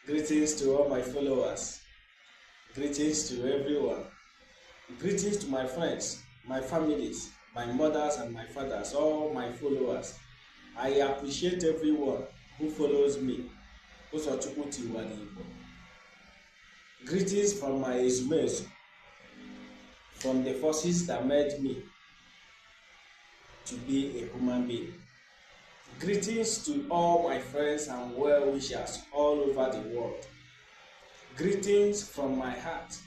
Greetings to all my followers. Greetings to everyone. Greetings to my friends, my families, my mothers and my fathers, all my followers. I appreciate everyone who follows me. Greetings from my ezumezu, from the forces that made me to be a human being. Greetings to all my friends and well-wishers all over the world. Greetings from my heart.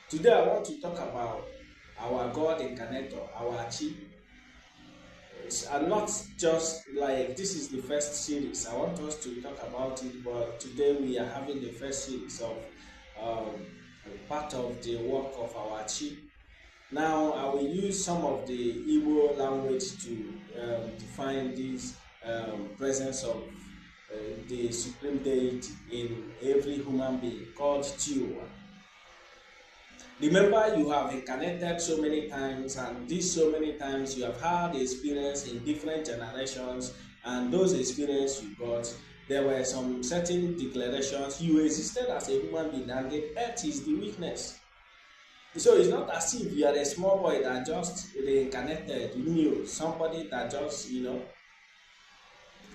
Today I want to talk about our God Incarnator, our Chi. And not just like this is the first series. I want us to talk about it, but today we are having the first series of part of the work of our Chi. Now I will use some of the Igbo language to define this presence of the supreme deity in every human being called Chiwa. Remember, you have incarnated so many times, and this so many times you have had experience in different generations, and those experiences you got, there were some certain declarations. You existed as a human being, and the earth is the witness. So it's not as if you are a small boy that just reincarnated, new, somebody that just,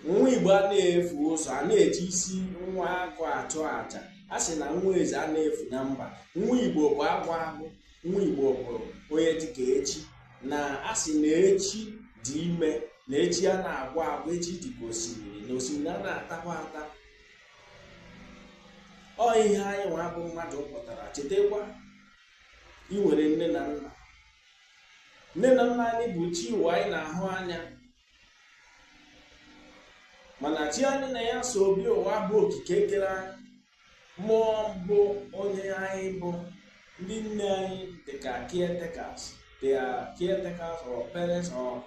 nwa Igbo a na-efu ụzọ a na-eji isi nwa agụ atụ aja, a sị na nwa eze a na-efu na mba. Nwa Igbo bụ agwụ agwụ, nwa Igbo bụ onye dịka echi, na a sị na echi dị ime, na echi a na-agwụ agwụ, echi dịka osimiri, na osimiri a na-atakwa ata. Ọ ihe anyị nwa bụ mmadụ pụtara. Chetakwa, ị nwere nne na nna. Nne na nna anyị bụ chi ụwa anyị na-ahụ anya, mana chi anyị na ya so obi ụwa bụ okike kere anyị. Mmụọ bụ onye anyị bụ. Ndị nne anyị dịka caretakers. They are caretakers, or parents, or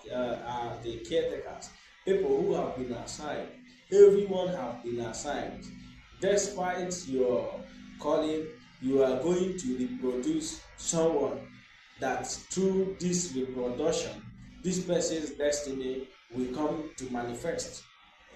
are the caretakers. People who have been assigned. Everyone have been assigned. Despite your calling, you are going to reproduce someone that through this reproduction, this person's destiny will come to manifest.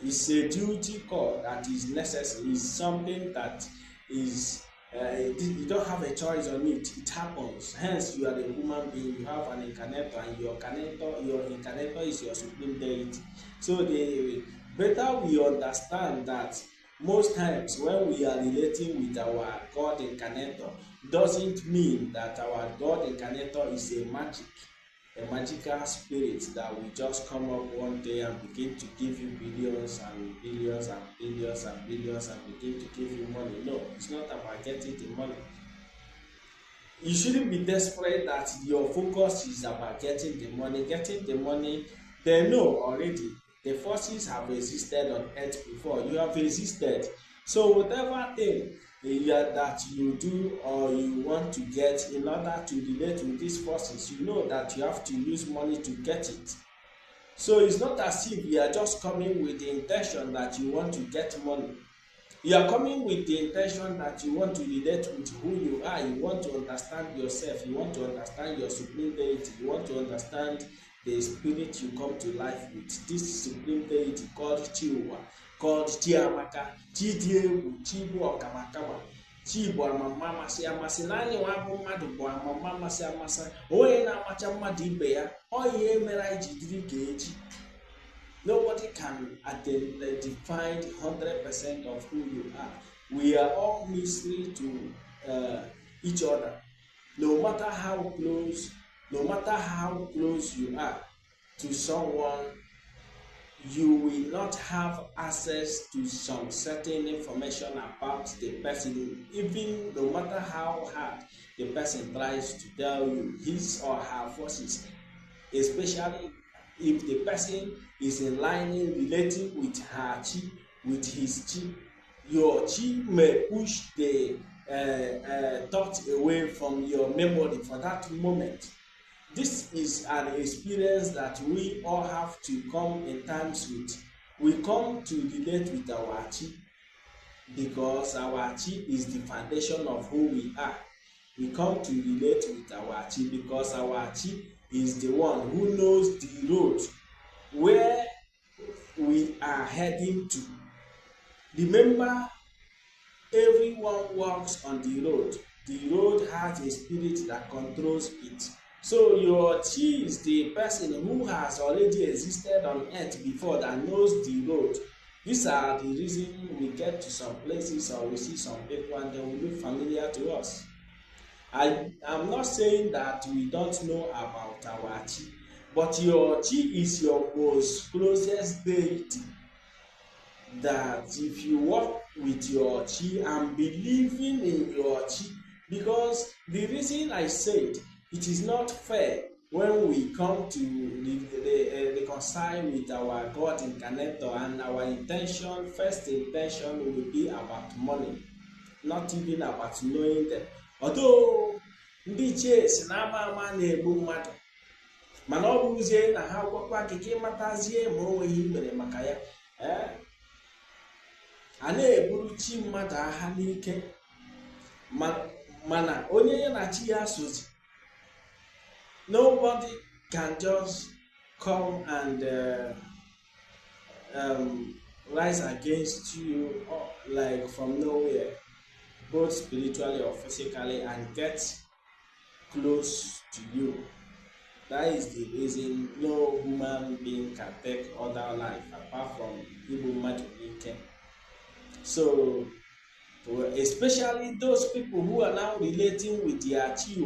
It's a duty call that is necessary. It's something that is, you don't have a choice on it. It happens. Hence, you are a human being. You have an incarnator, and your incarnator is your supreme deity. So the better we understand that, most times when we are relating with our God Incarnator, doesn't mean that our God Incarnator is a magical spirit that will just come up one day and begin to give you billions and billions and billions and billions and begin to give you money. No, it's not about getting the money. You shouldn't be desperate that your focus is about getting the money. Getting the money, they know already. The forces have existed on earth before. You have existed. So whatever thing that you do or you want to get, in order to relate with these forces, you know that you have to use money to get it. So it's not as if you are just coming with the intention that you want to get money. You are coming with the intention that you want to relate with who you are. You want to understand yourself. You want to understand your supreme deity. You want to understand the spirit you come to life with. This supreme deity called Chiwa, called Chiamaka, Chidiewu, Chibu Okamakama, Chibu Amama Masi Amasi, Nani Wabu Madu, Amama Masi Amasa, Oena Machama Dibea, Oye Mera Jidri Gage. Nobody can define 100% of who you are. We are all mystery to each other. No matter how close you are to someone, you will not have access to some certain information about the person, even no matter how hard the person tries to tell you his or her forces, especially if the person is in line relating with her chi, with his chi. Your chi may push the thought away from your memory for that moment. This is an experience that we all have to come in terms with. We come to relate with our chi because our chi is the foundation of who we are. We come to relate with our chi because our chi is the one who knows the road where we are heading to. Remember everyone walks on the road. The road has a spirit that controls it. So your chi is the person who has already existed on earth before, that knows the road. These are the reason we get to some places or we see some people and they will look familiar to us. I am not saying that we don't know about our chi, but your chi is your most closest deity. That if you work with your chi and believing in your chi, because the reason I said it is not fair when we come to reconcile with our God incarnator and our intention, first intention will be about money, not even about knowing them. Although ndị ichie si na ama na-egbu mmadụ, mana ọ bụzie na ha gwakwa akịka ịmatazie ma o nweghị mere maka ya, a na-eburu chi mmadụ agha n'ike, mana onye ya na chi ya sozi, nobody can just come and rise against you like from nowhere, both spiritually or physically, and get close to you. That is the reason no human being can take other life apart from Igbo Madunike. So, especially those people who are now relating with their chi,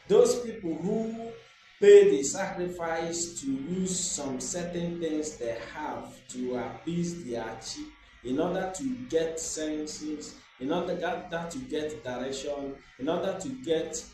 those people who pay the sacrifice to use some certain things they have to appease their chi in order to get senses, in order to get direction, in order to get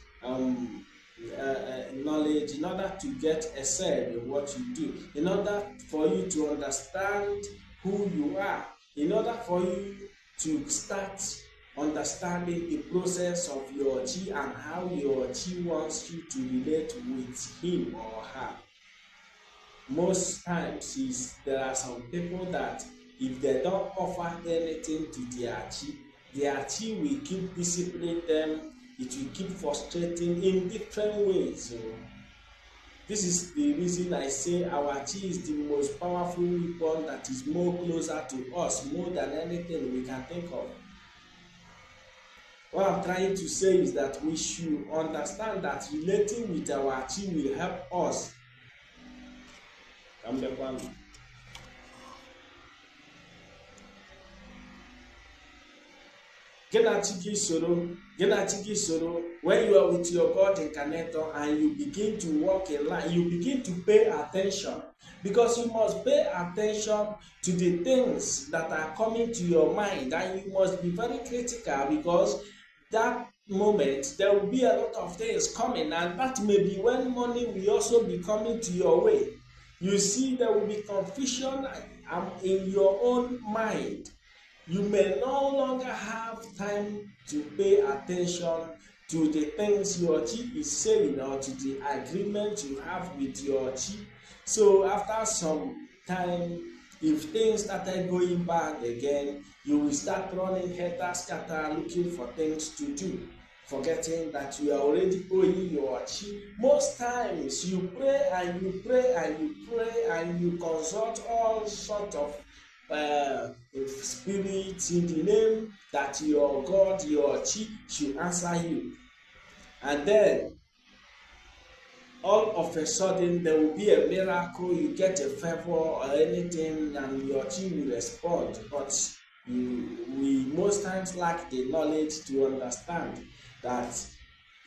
knowledge, in order to get excel in what you do, in order for you to understand who you are, in order for you to start understanding the process of your chi and how your chi wants you to relate with him or her. Most times there are some people that if they don't offer anything to their chi will keep disciplining them. It will keep frustrating in different ways. So this is the reason I say our chi is the most powerful weapon that is more closer to us, more than anything we can think of. What I'm trying to say is that we should understand that relating with our chi will help us. Come back one. Genachiki Soro, when you are with your God incarnator and you begin to walk in line, you begin to pay attention, because you must pay attention to the things that are coming to your mind, and you must be very critical, because that moment there will be a lot of things coming, and that may be when money will also be coming to your way. You see, there will be confusion in your own mind. You may no longer have time to pay attention to the things your chi is saying or to the agreement you have with your chi. So after some time, if things started going bad again, you will start running helter-skelter looking for things to do, forgetting that you are already owing your chi. Most times you pray and you pray and you pray and you consult all sorts of spirits in the name that your God, your chi, should answer you. And then all of a sudden there will be a miracle, you get a favor or anything, and your chi will respond. But we most times lack the knowledge to understand that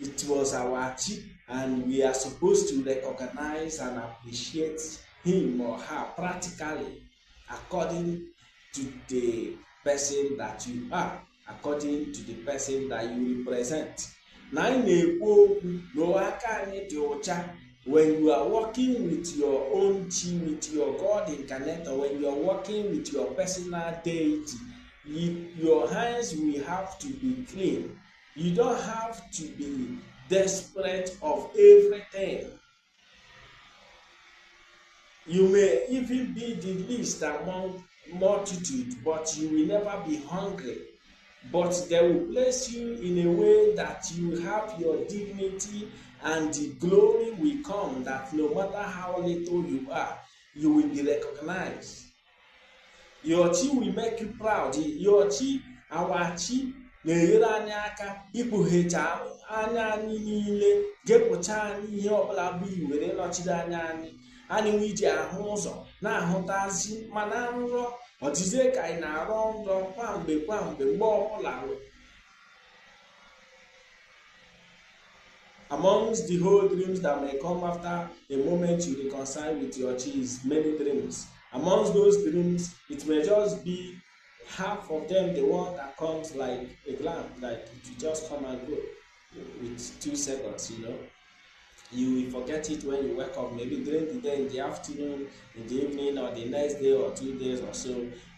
it was our chi, and we are supposed to recognize and appreciate him or her practically, according to the person that you are, according to the person that you represent. When you are working with your own chi, with your God incarnate, or when you are working with your personal deity, your hands will have to be clean. You don't have to be desperate of everything. You may even be the least among multitude, but you will never be hungry. But they will place you in a way that you have your dignity, and the glory will come, that no matter how little you are, you will be recognized. Your chi will make you proud. Your chi awachi na-enyere anyị aka ikpughecha anya anyị niile, gepụcha anyị ihe ọbụla bụ iwere nọchiri anya anyị nwe iji ahụ ụzọ na-ahụtazi. mana nrọ ọdịzie ka anyị na-arọ nrọ kwamgbe mgbe ọbụla. Amongst the whole dreams that may come after a moment you reconcile with your chi is many dreams. Amongst those dreams, it may just be half of them the one that comes like a glance, like it will just come and go with 2 seconds, You will forget it when you wake up, maybe during the day, in the afternoon, in the evening, or the next day or 2 days or so,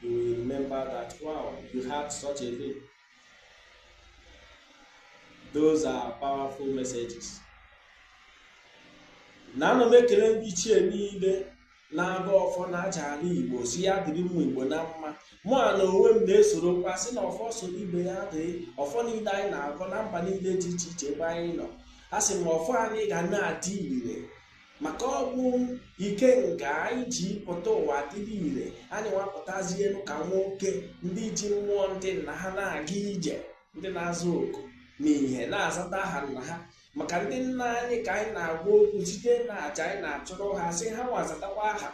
you will remember that, wow, you had such a dream. Those are powerful messages. Na ana m ekele ndị ichie niile na-aga ọfọ na aja ala Igbo si ya dịrị ụmụ Igbo na mma. Mụ na onwe m na-esoro kwa sị na ọfọ soro ibe ya dị. Ọfọ niile anyị na-agọ na mba niile dị iche iche ebe anyị nọ, a sị m ọfọ anyị ga na-adị ire, maka ọ bụ ike nga anyị ji pụta ụwa dịrị ire. Anyị nwapụtazie ka nwoke ndị ji mmụọ ndị nna ha na-aga ije, ndị na-azụ oku n'ihe na-azata aha nna ha. Maka ndị nna anyị ka anyị na-agwa okwu site na aja anyị na-achụrụ ha, sị ha nwazatakwa aha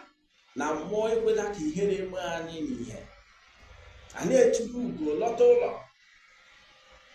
na mmụọ ekwela ka ihe na-eme anyị n'ihe. Anyị echukwu ugo lọta ụlọ